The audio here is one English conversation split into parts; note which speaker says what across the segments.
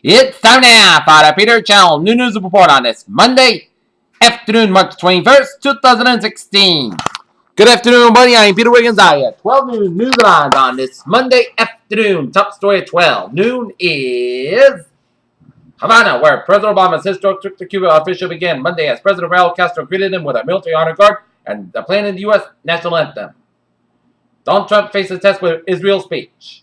Speaker 1: It's time now for the Peter Channel New News Report on this Monday afternoon, March 21st, 2016. Good afternoon, everybody. I'm Peter Wiggins. I have 12 noon news lines on this Monday afternoon. Top story at 12 noon is Havana, where President Obama's historic trip to Cuba officially began Monday as President Raul Castro greeted him with a military honor guard and the playing the U.S. national anthem. Donald Trump faces test with Israel speech.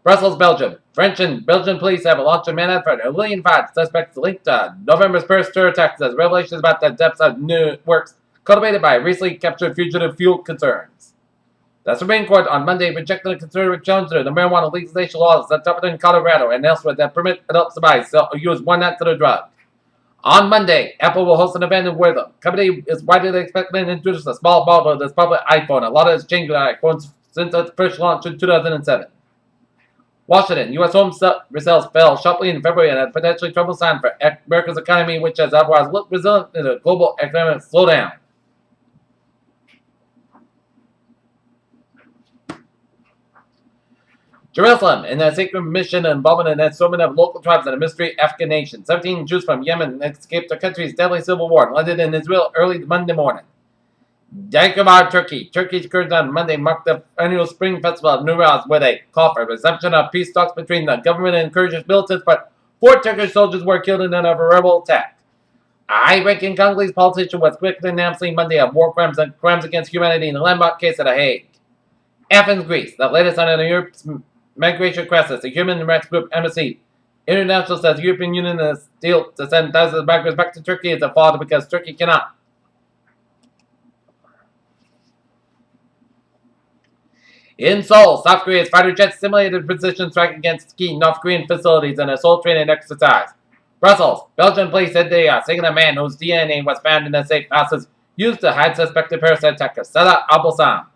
Speaker 1: Brussels, Belgium. French and Belgian police have launched a manhunt for a million five suspects linked to November's first terror attacks as revelations about the depths of new works cultivated by recently captured fugitive fuel concerns. The Supreme Court on Monday rejected a conservative challenge to the marijuana legalization laws adopted in Colorado and elsewhere that permit adults to buy, sell, or use one nut to the drug. On Monday, Apple will host an event where the company is widely expected to introduce a small model of this public iPhone. A lot has changed with iPhones since its first launch in 2007. Washington, U.S. home sales fell sharply in February and a potentially troubled sign for America's economy, which has otherwise looked resilient in a global economic slowdown. Jerusalem, in a secret mission involving an assortment of local tribes and a mystery African nation. 17 Jews from Yemen escaped the country's deadly civil war and landed in Israel early Monday morning. Diyarbakir, Turkey. Turkey's Kurds on Monday marked the annual spring festival of Newroz with a call for resumption of peace talks between the government and Kurdish militants, but 4 Turkish soldiers were killed in a rebel attack. A high-ranking Congolese politician was quickly announcing Monday of war crimes and crimes against humanity in the landmark case at The Hague. Athens, Greece. The latest on Europe's migration crisis. The human rights group Embassy International says the European Union is deal to send thousands of migrants back to Turkey is a fault because Turkey cannot. In Seoul, South Korea's fighter jets simulated precision strike against key North Korean facilities in a Seoul training exercise. Brussels, Belgian police said they are seeking a man whose DNA was found in the safe houses used to hide suspected parasite attacker Salah Abulsam.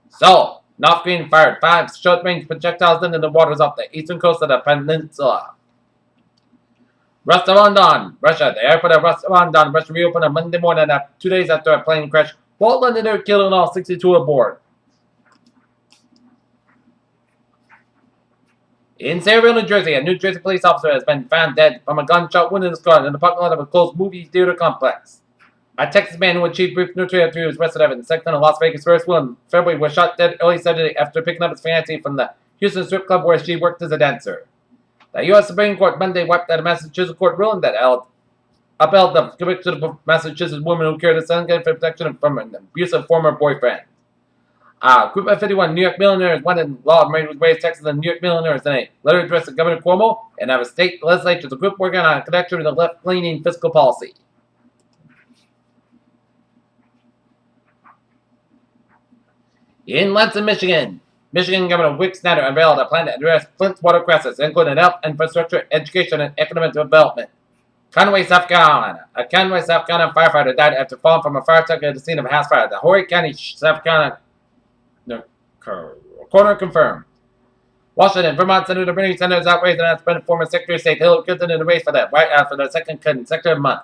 Speaker 1: Seoul, North Korea fired 5 short-range projectiles into the waters off the eastern coast of the peninsula. Rostov-on-Don, Russia. The airport of Rostov-on-Don, Russia reopened on Monday morning 2 days after a plane crash. 12 Londoners killed and all 62 aboard. In Sayreville, New Jersey, a New Jersey police officer has been found dead from a gunshot wound in his car in the parking lot of a closed movie theater complex. A Texas man who achieved brief neutrality after he was arrested after the second of Las Vegas first in February was shot dead early Saturday after picking up his fiancée from the Houston strip club where she worked as a dancer. The U.S. Supreme Court Monday wiped out a Massachusetts court ruling that upheld the conviction of a Massachusetts woman who carried a son for protection from an abusive former boyfriend. A group of 51 New York millionaires went in law and raised taxes on New York millionaires in a letter addressed to Governor Cuomo and have a state legislature. The group working on a connection with a left-leaning fiscal policy. In Lansing, Michigan, Michigan Governor Rick Snyder unveiled a plan to address Flint's water crisis, including health, infrastructure, education, and economic development. Conway, South Carolina. A Conway, South Carolina firefighter died after falling from a fire truck at the scene of a house fire. The Horry County, South Carolina coroner confirmed. Washington, Vermont Senator Bernie Sanders outraged announcement former Secretary of State Hillary Clinton in the race for the White House for the second consecutive month.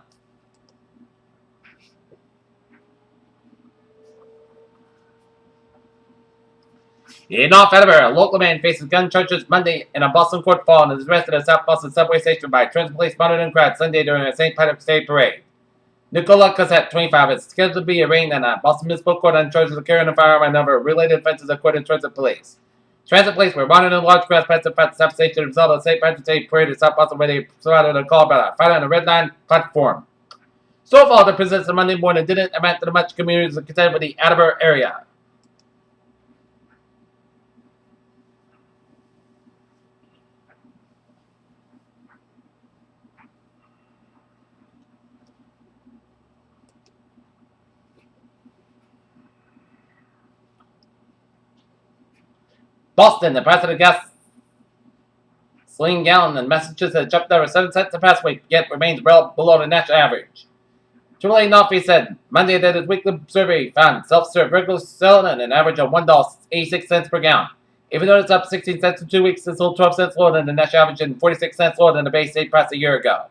Speaker 1: In North Edinburgh, a local man faces gun charges Monday in a Boston court fall and is arrested at South Boston subway station by transit police monitoring crowd Sunday during a St. Patrick's Day parade. Nicola Cassette, 25, is scheduled to be arraigned in a Boston Municipal Court on charges of carrying a firearm and other related offenses according to transit police. Transit police were monitoring large crowds past the South Station as a result of the St. Patrick's Day parade in South Boston where they provided a call about a fight on the Red Line platform. So far, the presence of Monday morning didn't amount to much communities contended with the Attleboro area. Boston, the price of the gasoline gallon in Massachusetts jumped over 7 cents the past week, yet remains well below the national average. AAA Northeast said Monday that its weekly survey found self-serve regular selling at an average of $1.86 per gallon. Even though it's up 16 cents in 2 weeks, it's still 12 cents lower than the national average and 46 cents lower than the base state price a year ago.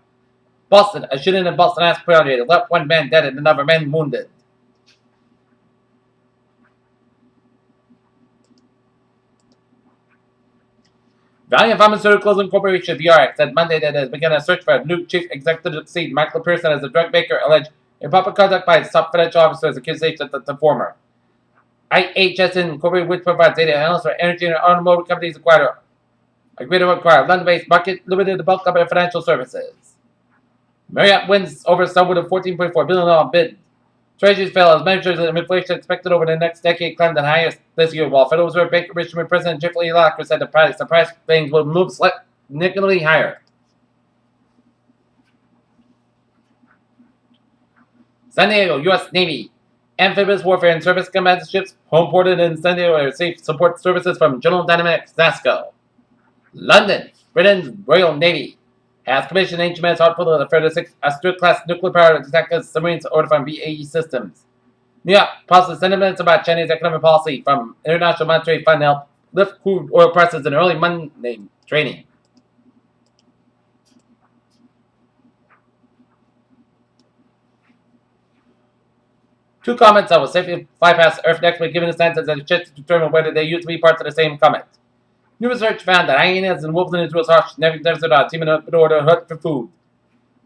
Speaker 1: Boston, a shooting in Boston has priority left 1 man dead and another man wounded. Valiant Pharmaceuticals Incorporation, VRX, said Monday that it has begun a search for a new chief executive to succeed Michael Pearson as the drug maker alleged improper conduct by its top financial officers, accusation that the former IHS Incorporated, which provides data analysts for energy and automobile companies, agreed to acquire London-based Market Limited, the bulk company of financial services. Marriott wins over some with a $14.4 billion bid. Treasuries fell as measures of inflation expected over the next decade climbed the highest this year, while Federal Reserve Bank of Richmond President Jeffrey Locker said the price things will move significantly higher. San Diego, U.S. Navy. Amphibious warfare and surface combat ships homeported in San Diego are safe support services from General Dynamics NASSCO. London, Britain's Royal Navy has commissioned HMS Hartford to further 6 Astute-class nuclear-powered attack submarines ordered from BAE Systems. New York posted sentiments about Chinese economic policy from International Monetary Fund to help lift crude oil prices in early Monday trading. Two comets that will safely fly past Earth next week, given the scientists that chance to determine whether they used to be parts of the same comet. New research found that hyenas and wolves in Israel's harsh desert are teaming up in order to hunt for food.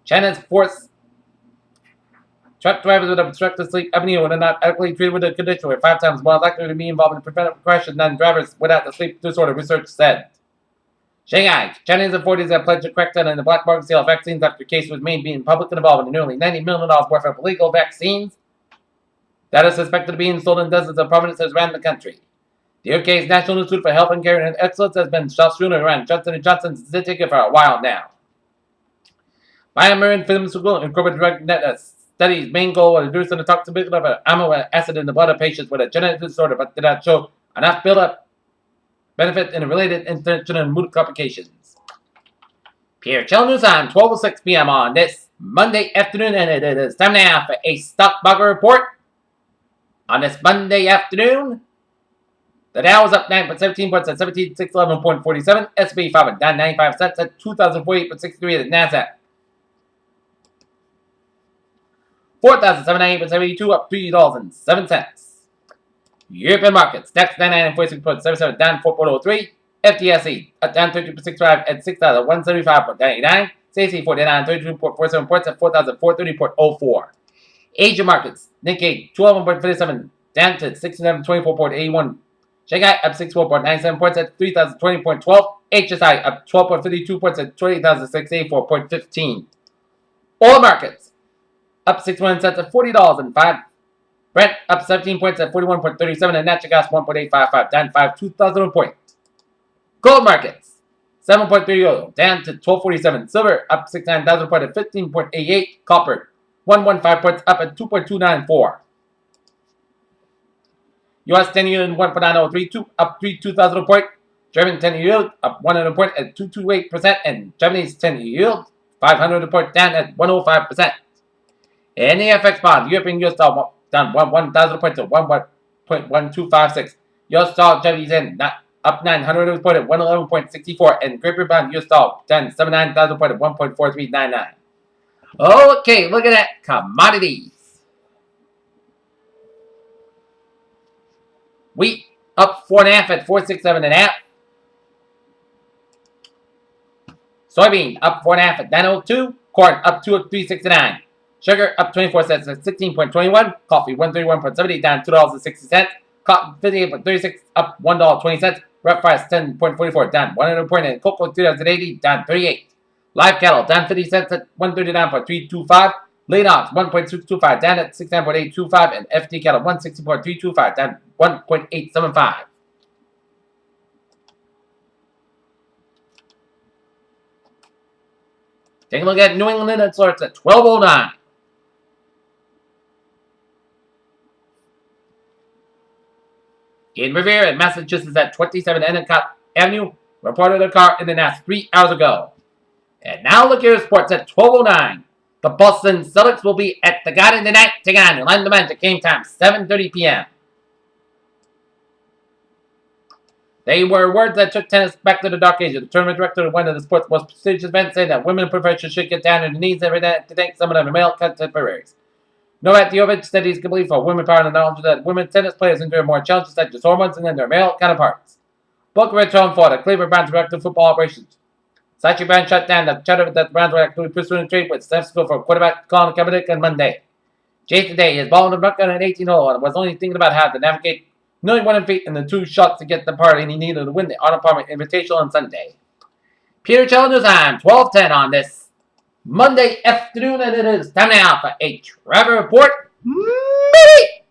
Speaker 1: China's forced truck drivers with obstructive sleep apnea when they're not adequately treated with a condition were 5 times more likely to be involved in preventable crashes than drivers without the sleep disorder, research said. Shanghai, Chinese authorities have pledged to crack down on the black market sale of vaccines after a case was made being public involvement in nearly $90 million worth of illegal vaccines that are suspected of being sold in dozens of provinces around the country. The UK's National Institute for Health and Care and Excellence has been strewn around Johnson & Johnson's Zytiga for a while now. BioMarin Pharmaceutical Incorporated drug net study's main goal was reducing the toxicity of amino acid in the blood of patients with a genetic disorder, but did not show enough build-up benefit in related intention and mood complications. Pierre Chell News on 12:06 p.m. on this Monday afternoon, and it is time now for a stock market report. On this Monday afternoon, the Dow was up 9.17 points at 17,611.47. S&P 500 down 95 cents at 2,048.63. The Nasdaq 4,798.72 up $3.07. European markets DAX 99.46.77 down 4.03. FTSE down 13.65 at 6,175.99. CAC 49.32.47 points at 4,430.04. Asia markets Nikkei 12.57 down to 6724.81. Shanghai up 64.97 points at 3,020.12. HSI up 12.52 points at 20,684.15. Oil markets up 61 cents at $40.05. Brent up 17 points at 41.37, and natural gas 1.855 down 2,000 points. Gold markets 7.30 down to 12.47. Silver up 69,000 points at 15.88. Copper 115 points up at 2.294. U.S. 10-year 1.9032 up 2,000 points. German 10-year yield up 100 points at 2.28%, and Japanese 10-year yield 500 points down at 105%. And the FX bond, European US dollar down 1,000 points to 1.1256. US dollar Japanese yen up 900 points at 111.64, and Great Britain US dollar down 79,000 points at 1.4399. Okay, look at that. Commodities. Wheat up 4.5 at 467.5. Soybean up 4.5 at 902. Corn up 2 at 369. Sugar up 24 cents at 16.21. Coffee 131.70 down $2.60. Cotton 58.36 up $1.20. Rough rice 10.44 down 100 points. And cocoa 2,080 down 38. Live cattle down 50 cents at 139.325. Lean hogs 1.625 down at 69.825, and FD cattle 160.325 down 1.875. Take a look at New England and starts at 12:09. In Revere, Massachusetts, at 27 Endicott Avenue, reported a car in the nest 3 hours ago. And now look at your sports at 12:09. The Boston Celtics will be at the Garden tonight, taking on the London Magic. Game time 7:30 p.m. They were words that took tennis back to the dark ages. The tournament director of one of the sport's most prestigious events said that women professionals should get down on their knees every day to thank some of their male contemporaries. Novak Djokovic said he's complete for women power and knowledge that women tennis players endure more challenges such as hormones than their male counterparts. Boca Raton for the Cleveland Browns director of football operations. Sachi Brand shut down the charter that the Browns were actively pursuing trade with San Francisco for quarterback Colin Kaepernick on Monday. Jay today is balling the bucket at 18-0 and was only thinking about how to navigate nearly 1 feet in the 2 shots to get the part and he needed to win the Honor Apartment Invitational on Sunday. Peter Challenger's time, 12:10 on this Monday afternoon, and it is time now for a Trevor Report. Maybe.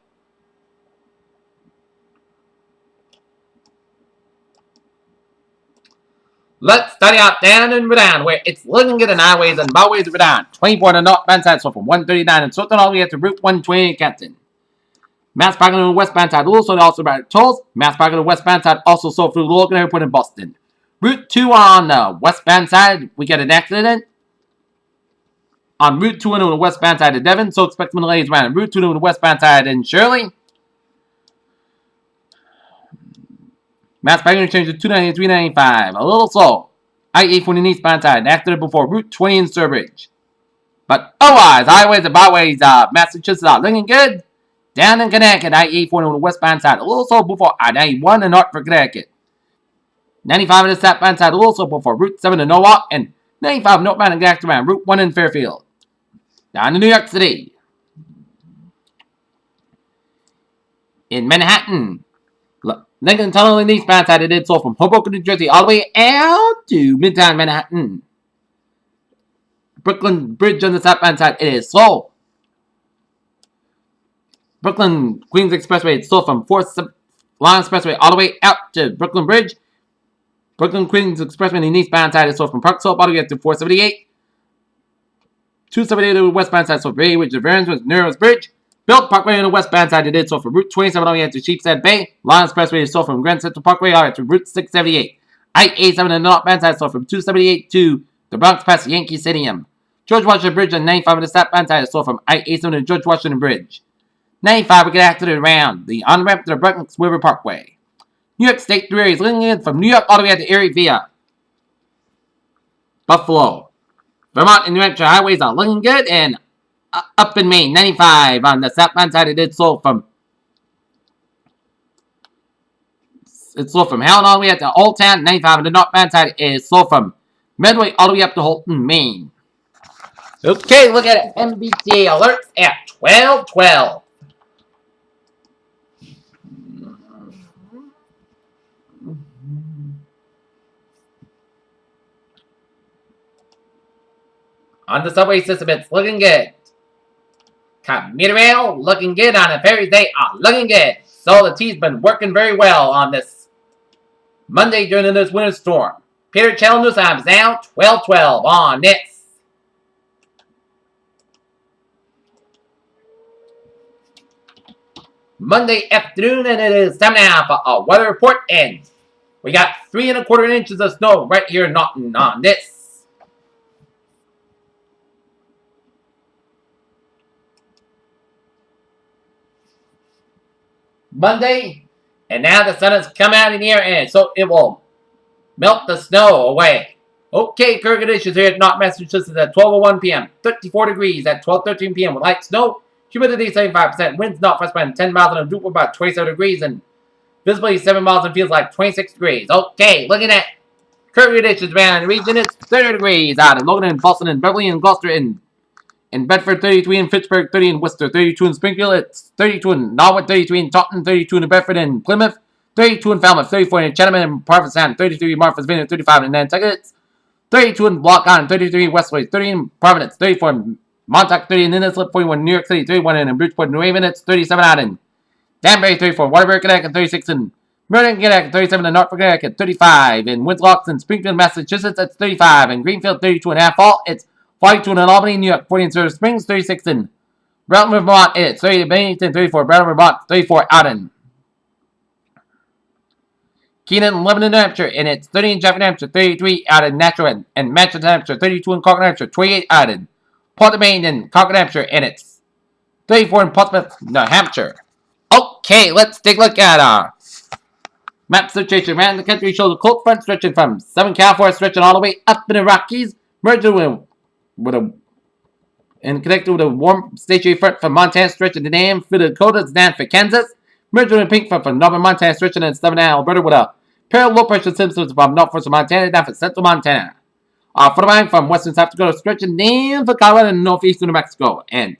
Speaker 1: Let's study out down and down where it's looking good in highways and byways of down. 24 to north band side, so from 139 and Sultan all the way to Route 120 in Canton. Mass parking on the west band side, also about tolls. Mass parking on the west band side, also sold through Logan Airport in Boston. Route 2 on the west band side, we get an accident. On Route 2 on the west band side of Devon, so expect some delays around Route 2 on the west band side in Shirley. Mass parking change to 293, 95. A little slow. I-840 eastbound side, accident before Route 20 in Sturbridge. But otherwise, highways and byways, Massachusetts are looking good. Down in Connecticut, I-840 on the westbound side, a little slow before I-91 in Hartford, Connecticut. 95 on the southbound side, a little slow before Route 7 in Norwalk, and 95 northbound and back around Route 1 in Fairfield. Down to New York City. In Manhattan, Lincoln Tunnel in the eastbound side, it did so from Hoboken, New Jersey, all the way out to Midtown Manhattan. Brooklyn Bridge on the southbound side, it is slow. Brooklyn Queens Expressway, it's slow from 4th Line Expressway all the way out to Brooklyn Bridge. Brooklyn Queens Expressway on the eastbound side is slow from Park Slope all the way up to 478. 278 to the westbound side, so Bay, which is variance with Narrows Bridge. Belt Parkway on the westbound side, it did so from Route 27 all the way to Sheepshead Bay. Line Expressway is so from Grand Central Parkway all the way to Route 678. I-87 on the northbound side, so from 278 to the Bronx past Yankee Stadium. George Washington Bridge on 95 on the southbound side, is so from I-87 to George Washington Bridge. 95, we get accident around the on-ramp to the Bronx River Parkway. New York State 3 areas linking in from New York all the way out to Erie via Buffalo. Vermont and New Hampshire highways are looking good, and up in Maine, 95 on the southbound side, it did so from Howland all the way up to Old Town. 95 on the northbound side is slow from Medway all the way up to Holton, Maine. Okay, look at it. MBTA alerts at 12:12. On the subway system, it's looking good. Commuter rail, looking good on the ferries. They are looking good. So the T's been working very well on this Monday during this winter storm. Peter Channel News Time is now 12:12 on this Monday afternoon, and it is time now for a weather report. And we got 3 1/4 inches of snow right here in Naughton on this Monday, and now the sun has come out in here, and so it will melt the snow away. Okay, current conditions here at North Massachusetts at 12:01 p.m. 34 degrees at 12:13 p.m. with light snow. Humidity 75%. Winds northwest by 10 miles and a Duke about 27 degrees, and visibility 7 miles and feels like 26 degrees. Okay, looking at current conditions around the region, it's 30 degrees out in Logan and Boston and Beverly and Gloucester and in Bedford, 33 in Fitchburg, 30 in Worcester, 32 in Springfield, it's 32 in Norwood, 33 in Taunton, 32 in Bedford and Plymouth, 32 in Falmouth, 34 in Chatham and Provincetown, 33 in Martha's Vineyard, 35 in Nantucket, 32 in Block Island, 33 in Westway, 30 in Providence, 34 in Montauk, 30 in Innislip, 41 in New York City, 31 in Bridgeport, New Haven, it's 37 out in Danbury, 34 in Waterbury, Connecticut, 36 in Meriden, Connecticut, 37 in Norfolk, Connecticut, 35 in Winslow and Springfield, Massachusetts, it's 35 in Greenfield, 32 in Half Fall, it's 42 in Albany, New York, 40 in Silver Springs, 36 in Brattleboro, Vermont, it's 30 in Bennington, 34 in Brattleboro, Vermont, 34 out in Keenan, Lebanon, New Hampshire, and it's 30 in Jefferson, New Hampshire, 33 out in Nashua and Manchester, New Hampshire, 32 in Concord, New Hampshire, 28 out in Portland, Maine, and Concord, New Hampshire, and it's 34 in Portsmouth, New Hampshire. Okay, let's take a look at our map situation around the country. Shows a cold front stretching from Southern California, stretching all the way up in the Rockies, merging and connected with a warm stationary front from Montana, stretching to Nam for the Dakotas, down for Kansas, merging with a pink front from northern Montana, stretching in southern Alberta with a Pair of low pressure systems from northwestern Montana down for central Montana. For the line from western South Dakota, stretching down for Colorado and northeastern New Mexico. And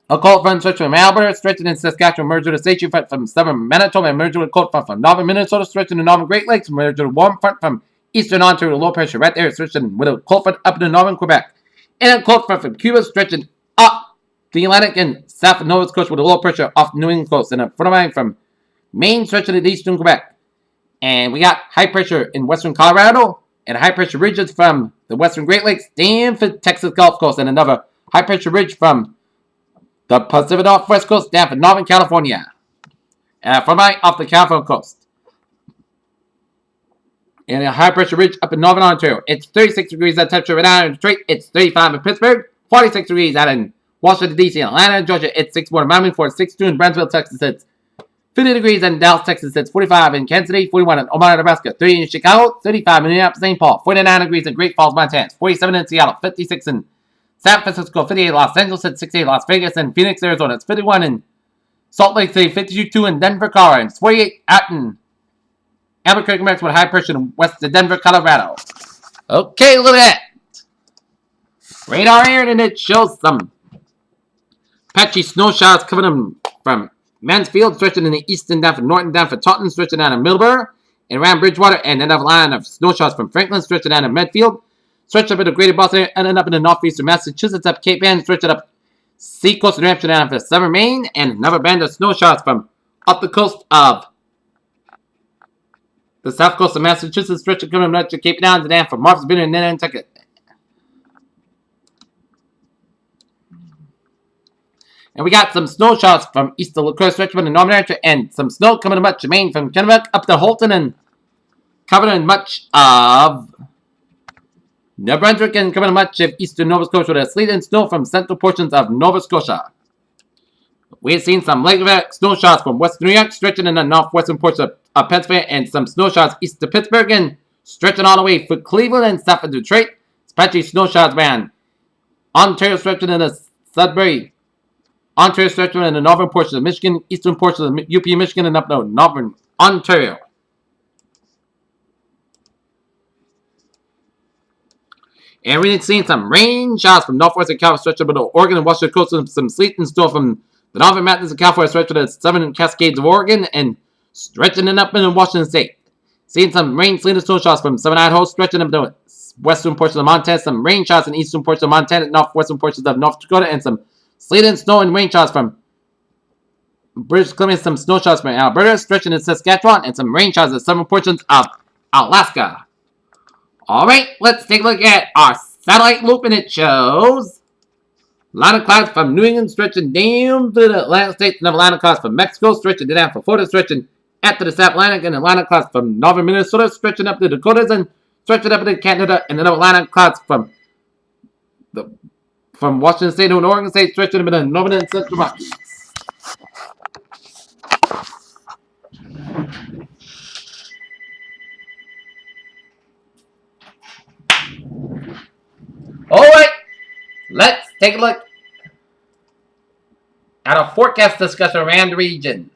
Speaker 1: a cold front stretching from Alberta, stretching in Saskatchewan, merged with a station front from southern Manitoba, and merged with a cold front from northern Minnesota, stretching the northern Great Lakes, merged with a warm front from eastern Ontario, low pressure right there, stretching with a cold front up in northern Quebec. And a cold front from Cuba, stretching up the Atlantic and south of Nova Scotia with a low pressure off the New England coast. And a front line from Maine, stretching to eastern Quebec. And we got high pressure in western Colorado, and high pressure ridges from the western Great Lakes down for Texas Gulf Coast, and another high pressure ridge from the Pacific Northwest Coast down for Northern California. From off the California coast. And a high pressure ridge up in Northern Ontario. It's 36 degrees at temperature right now in Detroit. It's 35 in Pittsburgh. 46 degrees out in Washington, D.C. and Atlanta, Georgia. It's 61 in Miami. 62 in Brownsville, Texas. It's 50 degrees in Dallas, Texas. It's 45 in Kansas City. 41 in Omaha, Nebraska. 30 in Chicago. 35 in Minneapolis, St. Paul. 49 degrees in Great Falls, Montana. 47 in Seattle. 56 in San Francisco. 58 in Los Angeles. It's 68 in Las Vegas and Phoenix, Arizona. It's 51 in Salt Lake City. 52 in Denver, Colorado. And 48 out in Albuquerque, Mexico with high pressure in west of Denver, Colorado. Okay, look at that. Radar here, and it shows some patchy snow showers coming in from Mansfield, stretching in the eastern down for Norton, down for Taunton, stretching down in Middleborough, and around Bridgewater, and another line of snow showers from Franklin, stretching down in Medfield, stretching up into Greater Boston area, and then up in the northeastern Massachusetts, up Cape Ann, stretching up Seacoast, New Hampshire, down for Summer, Maine, and another band of snow showers from up the coast of the south coast of Massachusetts, stretching coming up to Cape Town, and down from Martha's Vineyard and Nantucket. And we got some snow showers from east of LaCroix, stretching in Northern Hampshire, and some snow coming much of Maine from Kennebec up to Holton and covering much of New Brunswick and covering much of eastern Nova Scotia with sleet and snow from central portions of Nova Scotia. We've seen some lake effect snow showers from western New York, stretching in the northwestern portion of Pennsylvania, and some snow showers east of Pittsburgh and stretching all the way for Cleveland and south of Detroit. Especially snow showers around Ontario, stretching in the Sudbury, Ontario, stretching in the northern portion of Michigan, eastern portion of UP Michigan, and up northern Ontario. And we've seen some rain showers from northwestern California, stretching to Oregon and Washington coast, and some sleet and snow from the northern mountains of California, stretching to the southern Cascades of Oregon, and stretching it up in Washington state. Seeing some rain, sleet, and snow showers from southern Idaho, stretching up to western portions of Montana, some rain showers in eastern portions of Montana, northwestern portions of North Dakota, and some sleet and snow and rain showers from British Columbia, some snow showers from Alberta, stretching in Saskatchewan, and some rain showers in southern portions of Alaska. Alright, let's take a look at our satellite loop, and it shows a lot of clouds from New England, stretching down to the Atlantic States, and Atlantic clouds from Mexico, stretching down for Florida, stretching up to the South Atlantic, and Atlantic clouds from northern Minnesota, stretching up to the Dakotas, and stretching up into Canada, and then Atlantic clouds from Washington State and Oregon State, stretching up into northern and central months. Alright, let's take a look at a forecast discussion around the region.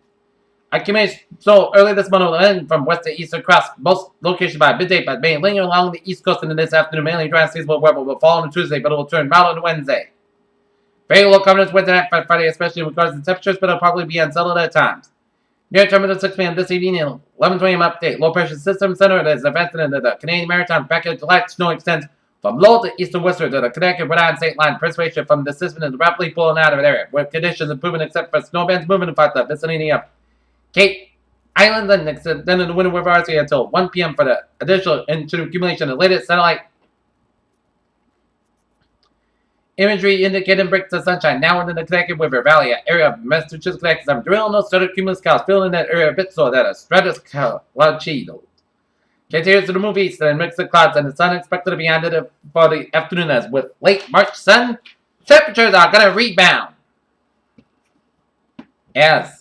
Speaker 1: So early this month will end from west to east across most locations by midday, but may linger along the east coast into this afternoon. Mainly dry seasonable weather will fall on Tuesday, but it will turn mild on Wednesday. Very low confidence Wednesday night, Friday, especially in regards to temperatures, but it'll probably be unsettled at times. Near term at 6 p.m. this evening and 11 a.m. update. Low pressure system center that is advanced into the Canadian Maritime package. Light snow extends from low to east and westward to the Connecticut Rhode Island state line. Precipitation from the system is rapidly pulling out of the area, with conditions improving except for snow bands moving in parts of the vicinity of Cape Islands, and then in the winter with RC until 1 p.m. for the additional accumulation of the latest satellite imagery indicating breaks of sunshine now within the Connecticut River Valley area of Massachusetts, Connecticut. Some drill no started cumulus clouds filling in that area a bit so that a stratus cloud chido continues to the move east and mix of clouds, and the sun expected to be under it for the afternoon as with late March sun. Temperatures are going to rebound as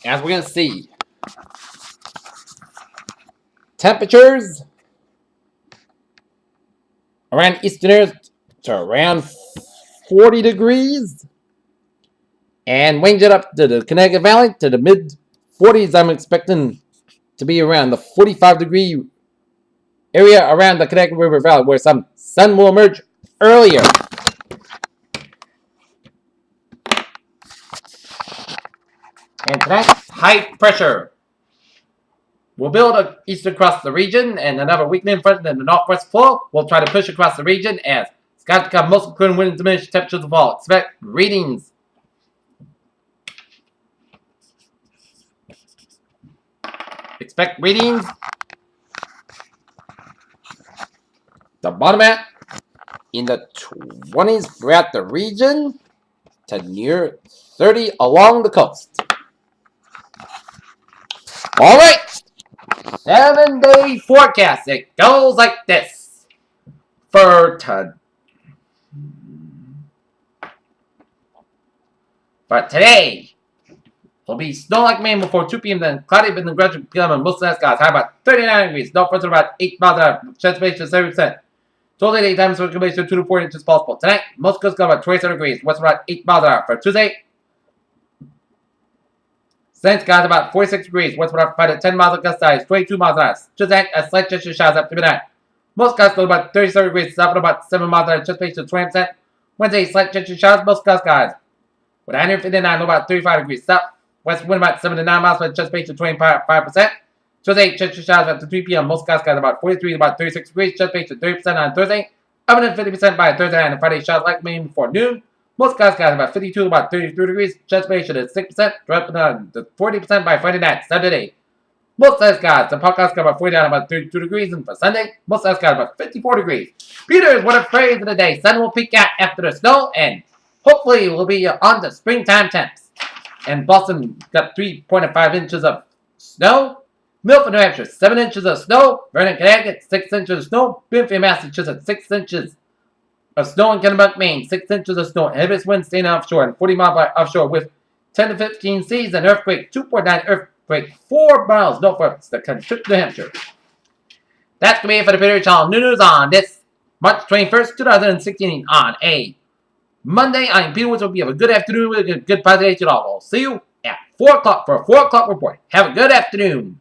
Speaker 1: we're going to see temperatures around eastern to around 40 degrees. And range it up to the Connecticut Valley to the mid 40s. I'm expecting to be around the 45-degree area around the Connecticut River Valley, where some sun will emerge earlier. And tonight, high pressure will build east across the region, and another weakening front in the northwest flow will try to push across the region as skies become mostly clear and wind diminish, temperatures will fall. Expect readings. Expect readings. The bottom at in the 20s throughout the region to near 30 along the coast. All right. 7-day forecast. It goes like this. For today, it'll be snow like Maine before 2 p.m. Then cloudy, but then gradually becoming most of the skies. High about 39 degrees. Snow first about 8 miles an hour. Chance of 70%. Total daytime circulation 2 to 4 inches possible. Tonight, most coast got about 27 degrees. West about 8 miles an hour. For Tuesday, Sunny skies about 46 degrees. West about 5 to 10 miles of gust size. 22 miles an hour. Tuesday, a slight chance of showers after midnight. Most skies go about 37 degrees. South about 7 miles an hour. Anticipation 20%. Wednesday, slight chance of showers. Most skies. With 159, about 35 degrees. South west wind about 7 to 9 miles. Anticipation 25%. Tuesday, chance of showers after 3 p.m. Most skies about 43 about 36 degrees. Anticipation 30% on Thursday. Up to 50% by Thursday night and Friday. Showers like Maine before noon. Most skies about 52 about 33 degrees. Anticipation is 6%. Dropping down to 40% by Friday night. Saturday. Most skies. The podcast got about 49 about 32 degrees. And for Sunday, most skies about 54 degrees. Peters, what a phrase of the day. Sun will peak out after the snow, and hopefully we'll be on to springtime temps. And Boston got 3.5 inches of snow. Milford, New Hampshire, 7 inches of snow. Vernon, Connecticut, 6 inches of snow. Bloomfield, Massachusetts, 6 inches of snow. In Kennebuck, Maine, 6 inches of snow. Heaviest wind staying offshore and 40 miles by offshore with 10 to 15 seas. An earthquake, 2.9 earthquake, 4 miles northwest of Kentucky, New Hampshire. That's going to be it for the Peter Channel News on this March 21st, 2016 on a Monday. I'm Peter Woods. Hope you have a good afternoon with a good positive day to all. I'll see you at 4 o'clock for a 4 o'clock report. Have a good afternoon.